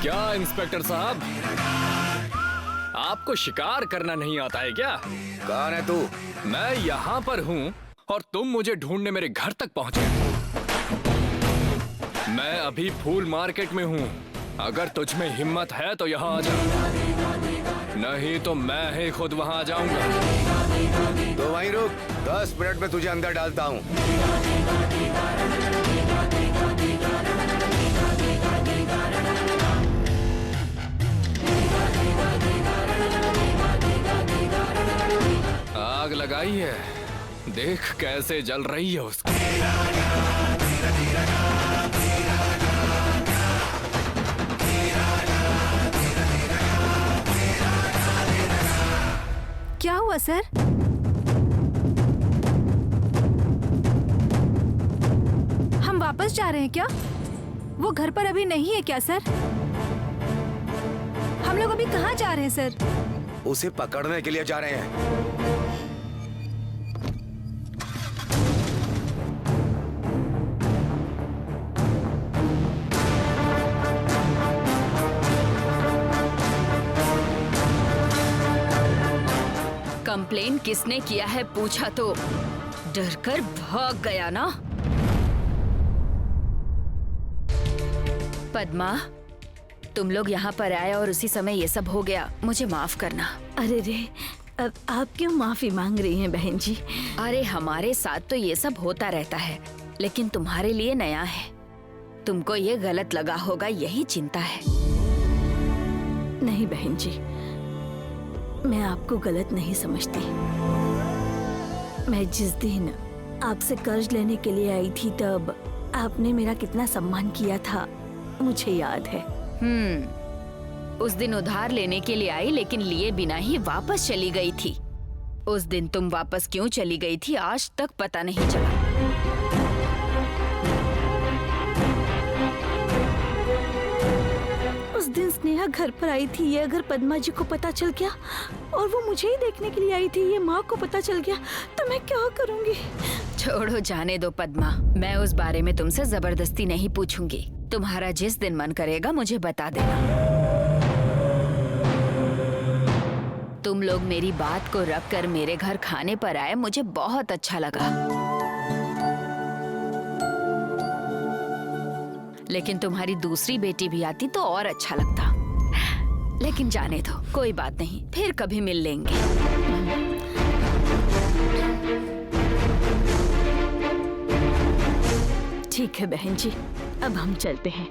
क्या इंस्पेक्टर साहब, आपको शिकार करना नहीं आता है क्या? कौन है तू? मैं यहाँ पर हूँ और तुम मुझे ढूंढने मेरे घर तक पहुँचे। मैं अभी फूल मार्केट में हूँ। अगर तुझ में हिम्मत है तो यहाँ आ जा, नहीं तो मैं ही खुद वहाँ आ जाऊंगा। तो वहीं रुक, 10 मिनट में तुझे अंदर डालता हूँ। आग लगाई है, देख कैसे जल रही है उसकी। क्या हुआ सर? हम वापस जा रहे हैं क्या? वो घर पर अभी नहीं है क्या सर? हम लोग अभी कहाँ जा रहे हैं सर? उसे पकड़ने के लिए जा रहे हैं। कंप्लेन किसने किया है पूछा तो डर कर भाग गया ना। पद्मा, तुम लोग यहाँ पर आए और उसी समय ये सब हो गया, मुझे माफ करना। अरे रे, अब आप क्यों माफी मांग रही हैं बहन जी? अरे हमारे साथ तो ये सब होता रहता है, लेकिन तुम्हारे लिए नया है। तुमको ये गलत लगा होगा, यही चिंता है। नहीं बहन जी, मैं आपको गलत नहीं समझती। मैं जिस दिन आपसे कर्ज लेने के लिए आई थी तब आपने मेरा कितना सम्मान किया था, मुझे याद है। उस दिन उधार लेने के लिए आई, लेकिन लिए बिना ही वापस चली गई थी। उस दिन तुम वापस क्यों चली गई थी आज तक पता नहीं चला। उस दिन स्नेहा घर पर आई थी, ये अगर पद्मा जी को पता चल गया और वो मुझे ही देखने के लिए आई थी, ये माँ को पता चल गया तो मैं क्या करूँगी? छोड़ो, जाने दो पद्मा, मैं उस बारे में तुमसे जबरदस्ती नहीं पूछूंगी। तुम्हारा जिस दिन मन करेगा मुझे बता देना। तुम लोग मेरी बात को रख कर मेरे घर खाने पर आए, मुझे बहुत अच्छा लगा। लेकिन तुम्हारी दूसरी बेटी भी आती तो और अच्छा लगता। लेकिन जाने दो, कोई बात नहीं, फिर कभी मिल लेंगे। ठीक है बहन जी, अब हम चलते हैं।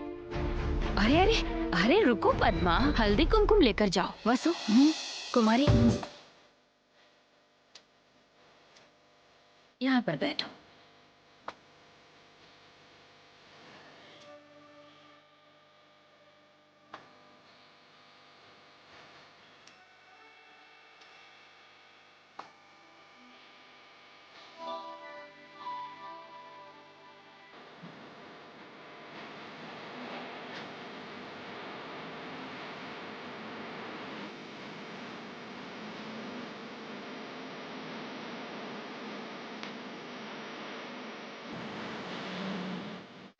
अरे अरे अरे रुको पद्मा, हल्दी कुमकुम लेकर जाओ। वसु, कुमारी, यहाँ पर बैठो।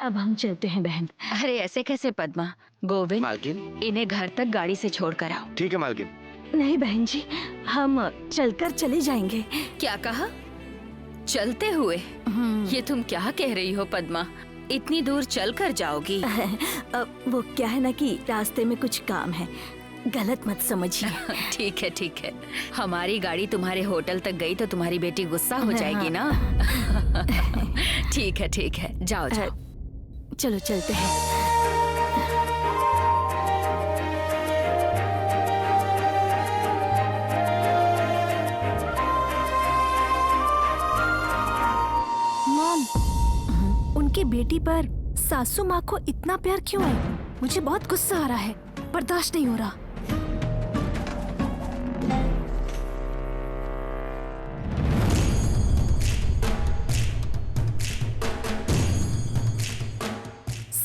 अब हम चलते हैं बहन। अरे ऐसे कैसे पद्मा? गोविंद, मालकिन, इन्हें घर तक गाड़ी से छोड़ कर आओ। ठीक है मालकिन। नहीं बहन जी, हम चलकर चले जाएंगे। क्या कहा? चलते हुए? ये तुम क्या कह रही हो पद्मा? इतनी दूर चल कर जाओगी? अब वो क्या है ना कि रास्ते में कुछ काम है, गलत मत समझिए। ठीक है। हमारी गाड़ी तुम्हारे होटल तक गई तो तुम्हारी बेटी गुस्सा हो जाएगी ना। ठीक है, जाओ। चलो चलते हैं। मॉम, उनकी बेटी पर सासू माँ को इतना प्यार क्यों है? मुझे बहुत गुस्सा आ रहा है, बर्दाश्त नहीं हो रहा।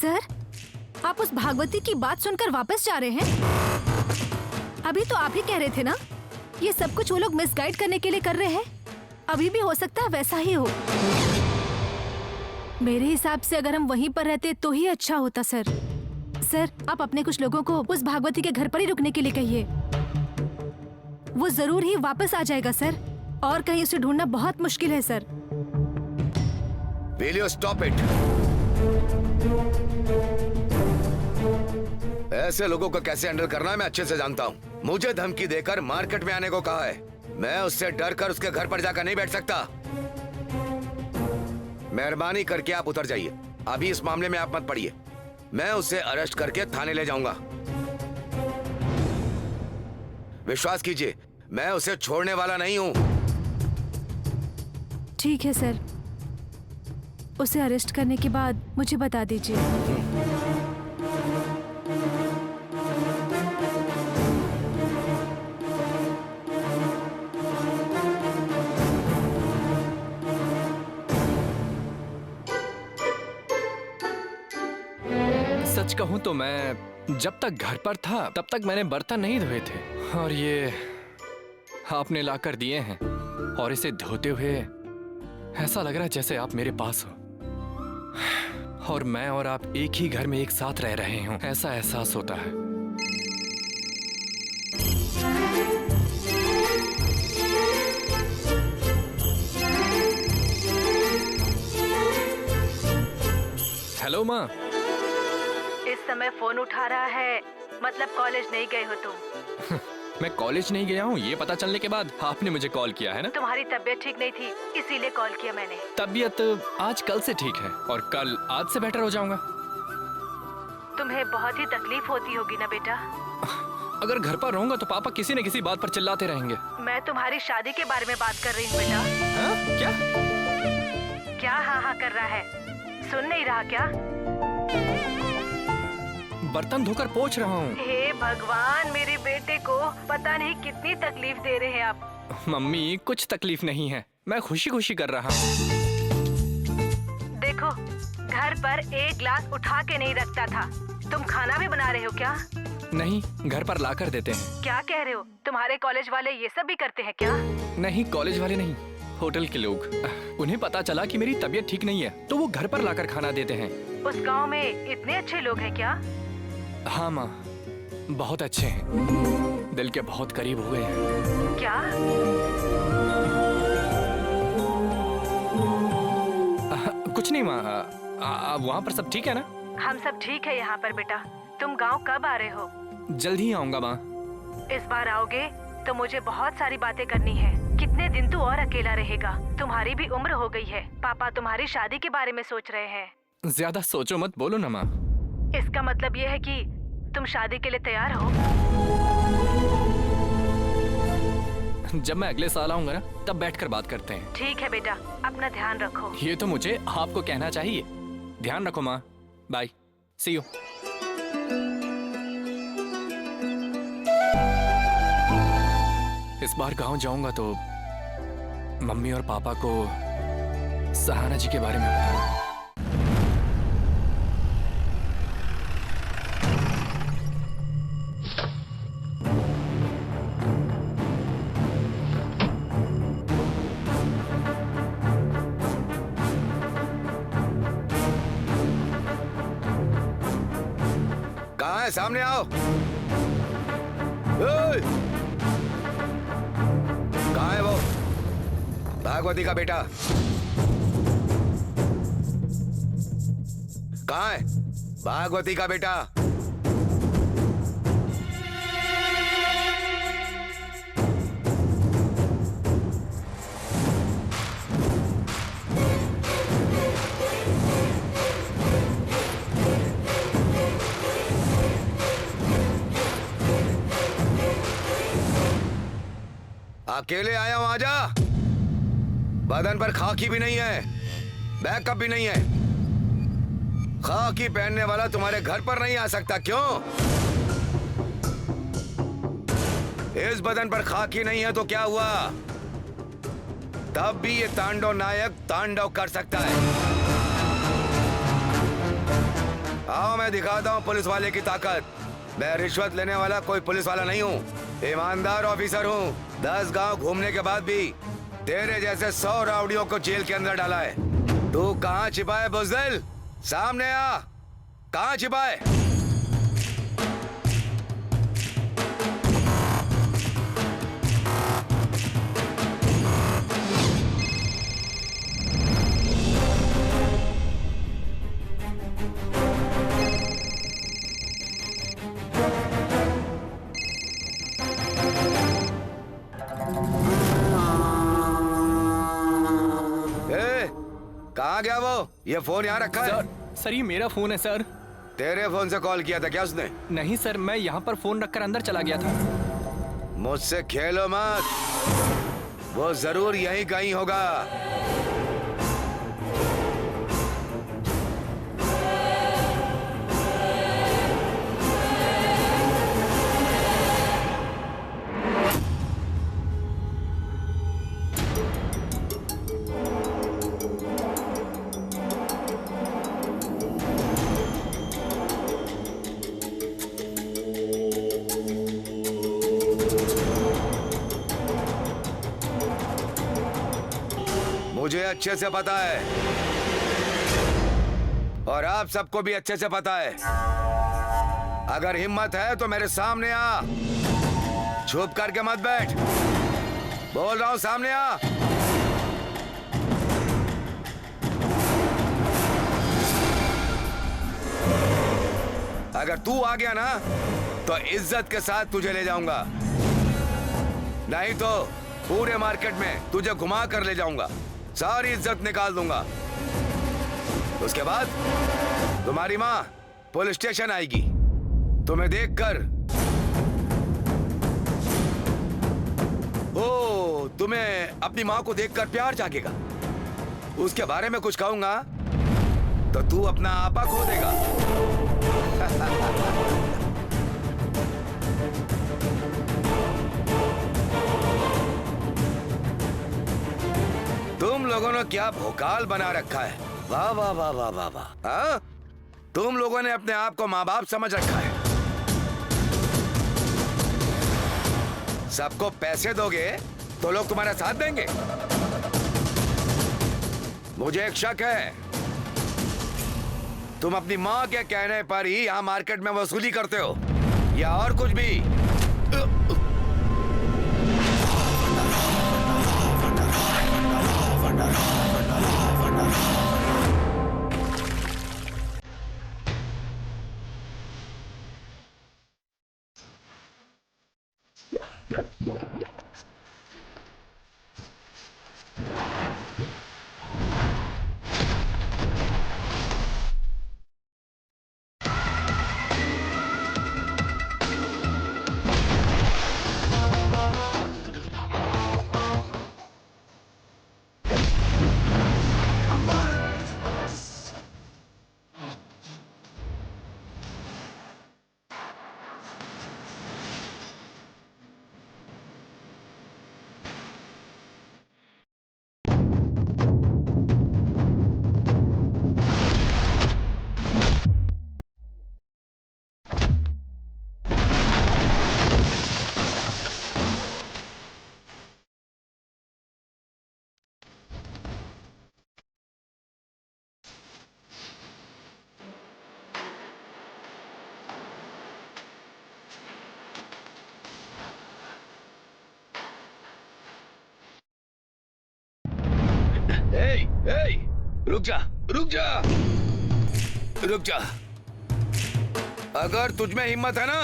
सर, आप उस भागवती की बात सुनकर वापस जा रहे हैं? अभी तो आप ही कह रहे थे ना, ये सब कुछ वो लोग मिसगाइड करने के लिए कर रहे हैं। अभी भी हो सकता है वैसा ही हो। मेरे हिसाब से अगर हम वहीं पर रहते तो ही अच्छा होता सर। सर, आप अपने कुछ लोगों को उस भागवती के घर पर ही रुकने के लिए कहिए। वो जरूर ही वापस आ जाएगा सर, और कहीं उसे ढूंढना बहुत मुश्किल है sir. Will you stop it? ऐसे लोगों को कैसे हैंडल करना है मैं अच्छे से जानता हूँ। मुझे धमकी देकर मार्केट में आने को कहा है, मैं उससे डर कर उसके घर पर जाकर नहीं बैठ सकता। मेहरबानी करके आप उतर जाइए, अभी इस मामले में आप मत पड़िए। मैं उसे अरेस्ट करके थाने ले जाऊंगा। विश्वास कीजिए, मैं उसे छोड़ने वाला नहीं हूं। ठीक है सर, उसे अरेस्ट करने के बाद मुझे बता दीजिए। सच कहूं तो मैं जब तक घर पर था तब तक मैंने बर्तन नहीं धोए थे, और ये आपने लाकर दिए हैं, और इसे धोते हुए ऐसा लग रहा है जैसे आप मेरे पास हो और मैं और आप एक ही घर में एक साथ रह रहे हों, ऐसा एहसास होता है। हेलो माँ। इस समय फोन उठा रहा है, मतलब कॉलेज नहीं गए हो तुम? मैं कॉलेज नहीं गया हूँ ये पता चलने के बाद आपने मुझे कॉल किया है ना? तुम्हारी तबीयत ठीक नहीं थी, इसीलिए कॉल किया मैंने। तबीयत आज कल से ठीक है और कल आज से बेटर हो जाऊंगा। तुम्हें बहुत ही तकलीफ होती होगी ना बेटा? अगर घर पर रहूंगा तो पापा किसी न किसी बात पर चिल्लाते रहेंगे। मैं तुम्हारी शादी के बारे में बात कर रही हूँ बेटा। हाँ? क्या? क्या हाँ हाँ कर रहा है, सुन नहीं रहा क्या? बर्तन धोकर पोंछ रहा हूँ। हे भगवान, मेरे बेटे को पता नहीं कितनी तकलीफ दे रहे हैं आप। मम्मी कुछ तकलीफ नहीं है, मैं खुशी खुशी कर रहा हूँ। देखो, घर पर एक गिलास उठा के नहीं रखता था। तुम खाना भी बना रहे हो क्या? नहीं, घर पर ला कर देते हैं। क्या कह रहे हो? तुम्हारे कॉलेज वाले ये सब भी करते हैं क्या? नहीं, कॉलेज वाले नहीं, होटल के लोग। उन्हें पता चला कि मेरी तबीयत ठीक नहीं है तो वो घर पर लाकर खाना देते हैं। उस गांव में इतने अच्छे लोग हैं क्या? हाँ माँ, बहुत अच्छे हैं, दिल के बहुत करीब हुए हैं। क्या? कुछ नहीं माँ, वहाँ पर सब ठीक है ना? हम सब ठीक है यहाँ पर बेटा। तुम गांव कब आ रहे हो? जल्द ही आऊंगा माँ। इस बार आओगे तो मुझे बहुत सारी बातें करनी है। कितने दिन तू और अकेला रहेगा? तुम्हारी भी उम्र हो गई है। पापा तुम्हारी शादी के बारे में सोच रहे हैं। ज्यादा सोचो मत, बोलो ना माँ। इसका मतलब ये है कि तुम शादी के लिए तैयार हो? जब मैं अगले साल आऊंगा ना तब बैठकर बात करते हैं। ठीक है बेटा, अपना ध्यान रखो। ये तो मुझे आपको कहना चाहिए। ध्यान रखो माँ, बाय, सी यू। इस बार गांव जाऊंगा तो मम्मी और पापा को सहाना जी के बारे में बताऊंगा। कहाँ है? सामने आओ। ओए! कहाँ है वो? भागवती का बेटा कहाँ है? भागवती का बेटा। अकेले आया हूं, आजा। बदन पर खाकी भी नहीं है, बैकअप भी नहीं है। खाकी पहनने वाला तुम्हारे घर पर नहीं आ सकता, क्यों? इस बदन पर खाकी नहीं है तो क्या हुआ? तब भी ये तांडव नायक तांडव कर सकता है। आओ मैं दिखाता हूं पुलिस वाले की ताकत। मैं रिश्वत लेने वाला कोई पुलिस वाला नहीं हूँ, ईमानदार ऑफिसर हूँ। 10 गांव घूमने के बाद भी तेरे जैसे 100 राउडियों को जेल के अंदर डाला है। तू कहाँ छिपा है बुज़दिल? सामने आ, कहाँ छिपा है? कहाँ गया वो? ये फोन यहाँ रखा है। सर ये मेरा फोन है सर। तेरे फोन से कॉल किया था क्या उसने? नहीं सर, मैं यहाँ पर फोन रखकर अंदर चला गया था। मुझसे खेलो मत, वो जरूर यहीं कहीं होगा। मुझे अच्छे से पता है और आप सबको भी अच्छे से पता है। अगर हिम्मत है तो मेरे सामने आ, चुप करके मत बैठ। बोल रहा हूं सामने आ। अगर तू आ गया ना तो इज्जत के साथ तुझे ले जाऊंगा, नहीं तो पूरे मार्केट में तुझे घुमा कर ले जाऊंगा, सारी इज्जत निकाल दूंगा। उसके बाद तुम्हारी माँ पुलिस स्टेशन आएगी, तुम्हें देखकर ओ तुम्हें अपनी माँ को देखकर प्यार जागेगा। उसके बारे में कुछ कहूंगा तो तू अपना आपा खो देगा। तुम लोगों ने क्या भोकाल बना रखा है। वाह वाह वाह वाह वाह वाह। हाँ? तुम लोगों ने अपने आप को माँ बाप समझ रखा है। सबको पैसे दोगे तो लोग तुम्हारा साथ देंगे। मुझे एक शक है, तुम अपनी माँ के कहने पर ही यहाँ मार्केट में वसूली करते हो या और कुछ भी। रुक जा, रुक जा, रुक जा। अगर तुझ में हिम्मत है ना,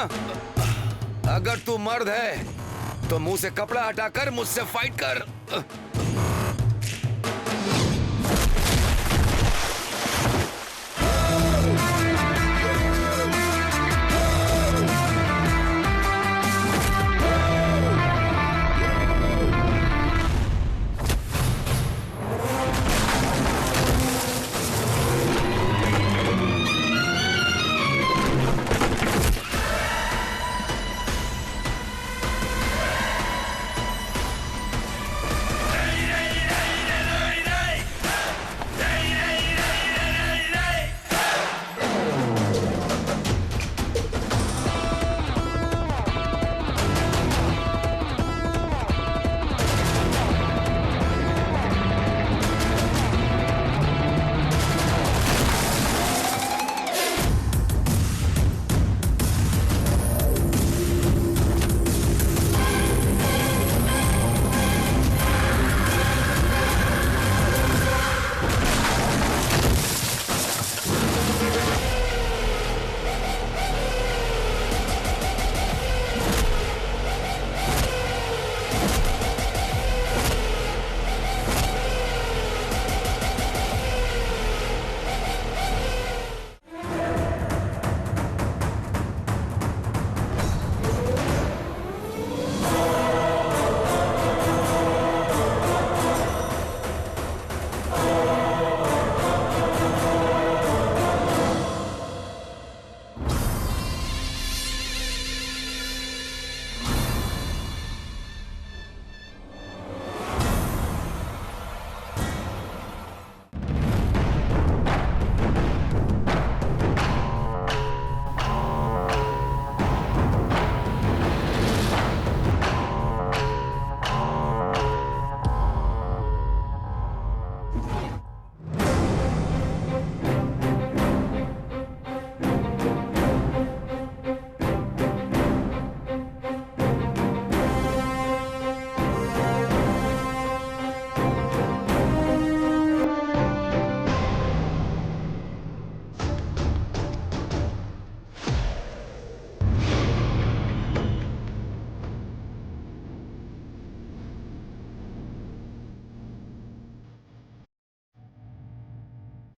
अगर तू मर्द है तो मुंह से कपड़ा हटाकर मुझसे फाइट कर।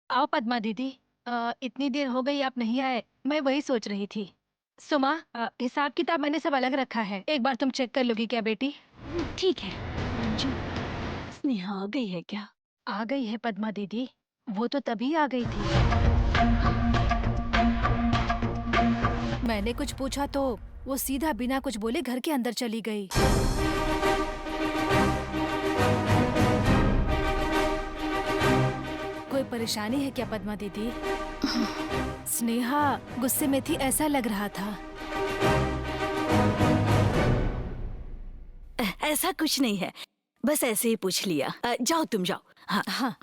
आओ पद्मा दीदी। इतनी देर हो गई आप नहीं आए, मैं वही सोच रही थी। सुमा, हिसाब किताब मैंने सब अलग रखा है, एक बार तुम चेक कर लोगी क्या बेटी? ठीक है। मंजू, स्नेहा आ गई है क्या? आ गई है पद्मा दीदी, वो तो तभी आ गई थी। मैंने कुछ पूछा तो वो सीधा बिना कुछ बोले घर के अंदर चली गई। कोई परेशानी है क्या पद्मा दीदी? स्नेहा गुस्से में थी ऐसा लग रहा था। ऐसा कुछ नहीं है, बस ऐसे ही पूछ लिया। जाओ तुम जाओ। हाँ हाँ,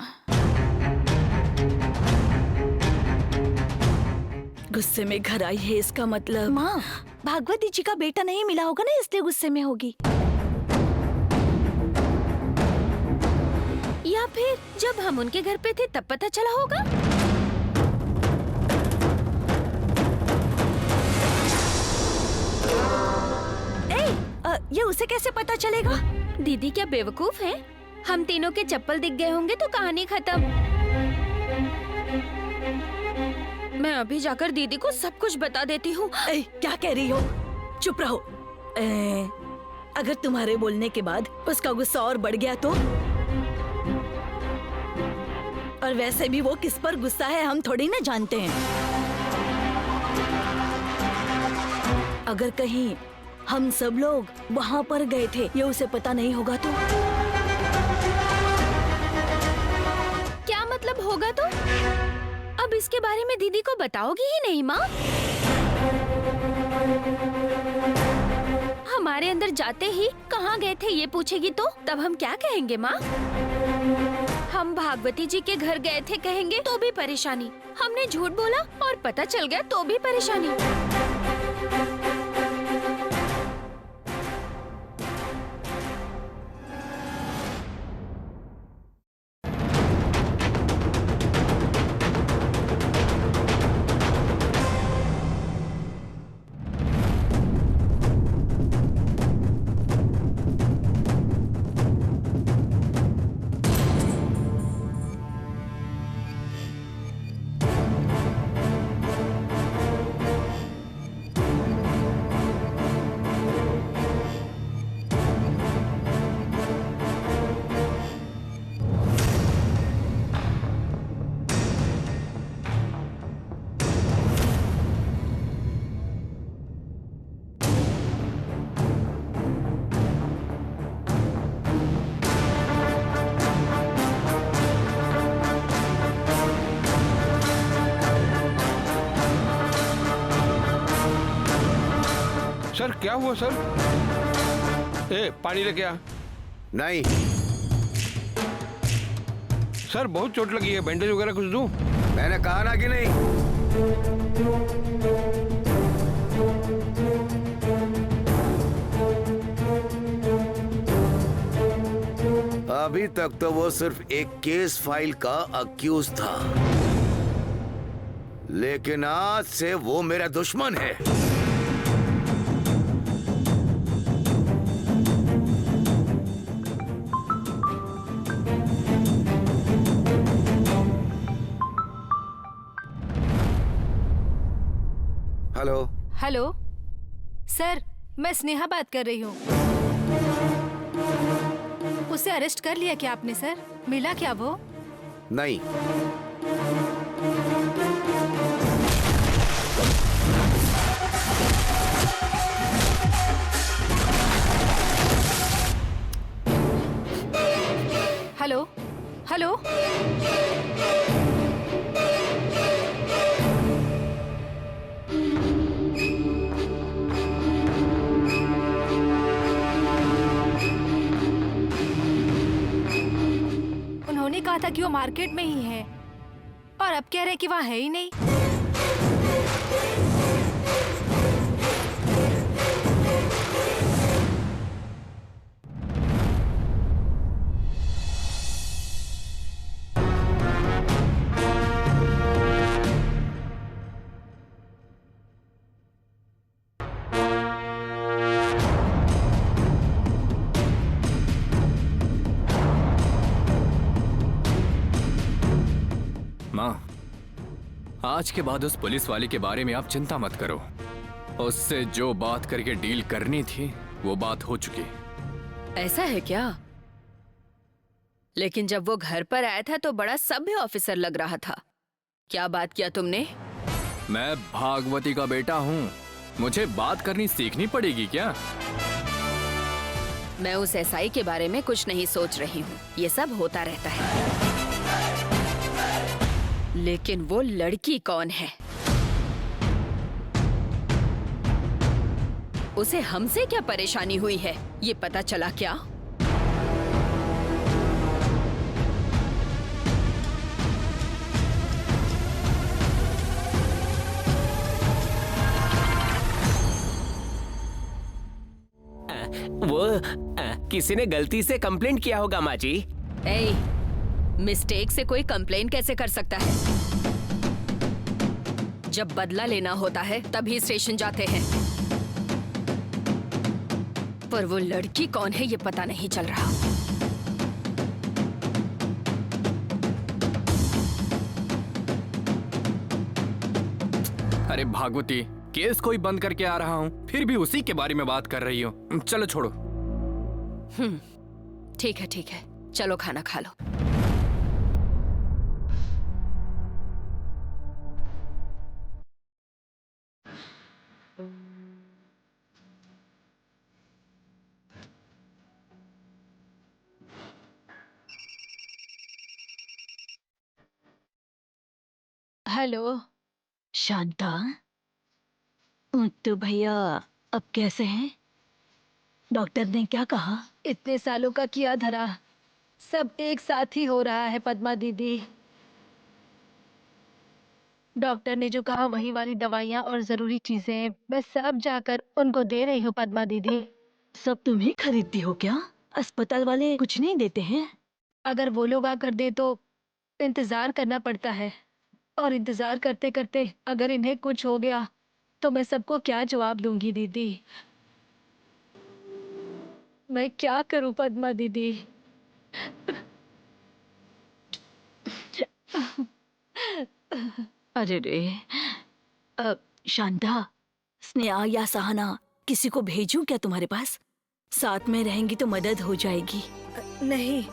गुस्से में घर आई है इसका मतलब माँ भागवती जी का बेटा नहीं मिला होगा ना, इसलिए गुस्से में होगी। या फिर जब हम उनके घर पे थे तब पता चला होगा। ये उसे कैसे पता चलेगा? दीदी क्या बेवकूफ है? हम तीनों के चप्पल दिख गए होंगे तो कहानी खत्म। मैं अभी जाकर दीदी को सब कुछ बता देती हूँ। क्या कह रही हो? चुप रहो। अगर तुम्हारे बोलने के बाद उसका गुस्सा और बढ़ गया तो? और वैसे भी वो किस पर गुस्सा है हम थोड़ी ना जानते हैं। अगर कहीं हम सब लोग वहाँ पर गए थे ये उसे पता नहीं होगा तो? क्या मतलब होगा तो? अब इसके बारे में दीदी को बताओगी ही नहीं माँ? हमारे अंदर जाते ही कहाँ गए थे ये पूछेगी तो तब हम क्या कहेंगे माँ? हम भागवती जी के घर गए थे कहेंगे तो भी परेशानी, हमने झूठ बोला और पता चल गया तो भी परेशानी। सर क्या हुआ सर? पानी लेके आ। नहीं। सर बहुत चोट लगी है, बैंडेज वगैरह कुछ दूं? मैंने कहा ना कि नहीं। अभी तक तो वो सिर्फ एक केस फाइल का अक्यूज था, लेकिन आज से वो मेरा दुश्मन है। हेलो। हेलो सर, मैं स्नेहा बात कर रही हूँ। उसे अरेस्ट कर लिया क्या आपने सर? मिला क्या वो? नहीं। हेलो हेलो, उन्होंने कहा था कि वो मार्केट में ही है और अब कह रहे हैं कि वहाँ है ही नहीं। माँ, आज के बाद उस पुलिस वाले के बारे में आप चिंता मत करो। उससे जो बात करके डील करनी थी वो बात हो चुकी। ऐसा है क्या? लेकिन जब वो घर पर आया था तो बड़ा सभ्य ऑफिसर लग रहा था। क्या बात किया तुमने? मैं भागवती का बेटा हूँ, मुझे बात करनी सीखनी पड़ेगी क्या? मैं उस एसआई के बारे में कुछ नहीं सोच रही हूँ, ये सब होता रहता है। लेकिन वो लड़की कौन है? उसे हमसे क्या परेशानी हुई है, ये पता चला क्या? वो किसी ने गलती से कंप्लेंट किया होगा माँ जी। ए, मिस्टेक से कोई कंप्लेन कैसे कर सकता है? जब बदला लेना होता है तभी स्टेशन जाते हैं। पर वो लड़की कौन है ये पता नहीं चल रहा। अरे भागवती, केस कोई बंद करके आ रहा हूँ, फिर भी उसी के बारे में बात कर रही हो। चलो छोड़ो। ठीक है, चलो खाना खा लो। हेलो शांता, तो भैया अब कैसे हैं? डॉक्टर ने क्या कहा? इतने सालों का किया धरा सब एक साथ ही हो रहा है पद्मा दीदी। डॉक्टर ने जो कहा वही वाली दवाइयाँ और जरूरी चीजें मैं सब जाकर उनको दे रही हूँ पद्मा दीदी। सब तुम ही खरीदती हो क्या? अस्पताल वाले कुछ नहीं देते हैं? अगर वो लोग आकर दे तो इंतजार करना पड़ता है, और इंतजार करते करते अगर इन्हें कुछ हो गया तो मैं सबको क्या जवाब दूंगी दीदी? मैं क्या करूं पद्मा दीदी? अरे रे, शांता, स्नेहा या सहाना किसी को भेजूं क्या तुम्हारे पास? साथ में रहेंगी तो मदद हो जाएगी। नहीं,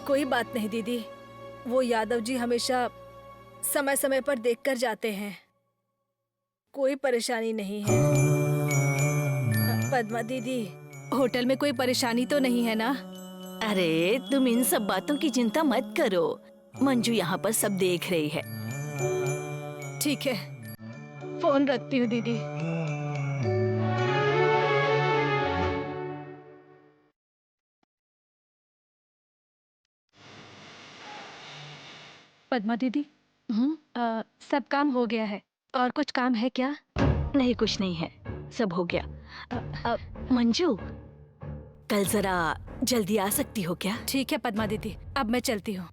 कोई बात नहीं दीदी। वो यादव जी हमेशा समय समय पर देखकर जाते हैं, कोई परेशानी नहीं है। पद्मा दीदी, होटल में कोई परेशानी तो नहीं है ना? अरे तुम इन सब बातों की चिंता मत करो, मंजू यहाँ पर सब देख रही है। ठीक है, फोन रखती हूँ दीदी। पद्मा दीदी, सब काम हो गया है, और कुछ काम है क्या? नहीं, कुछ नहीं है, सब हो गया। मंजू, कल जरा जल्दी आ सकती हो क्या? ठीक है पद्मा दीदी, अब मैं चलती हूँ।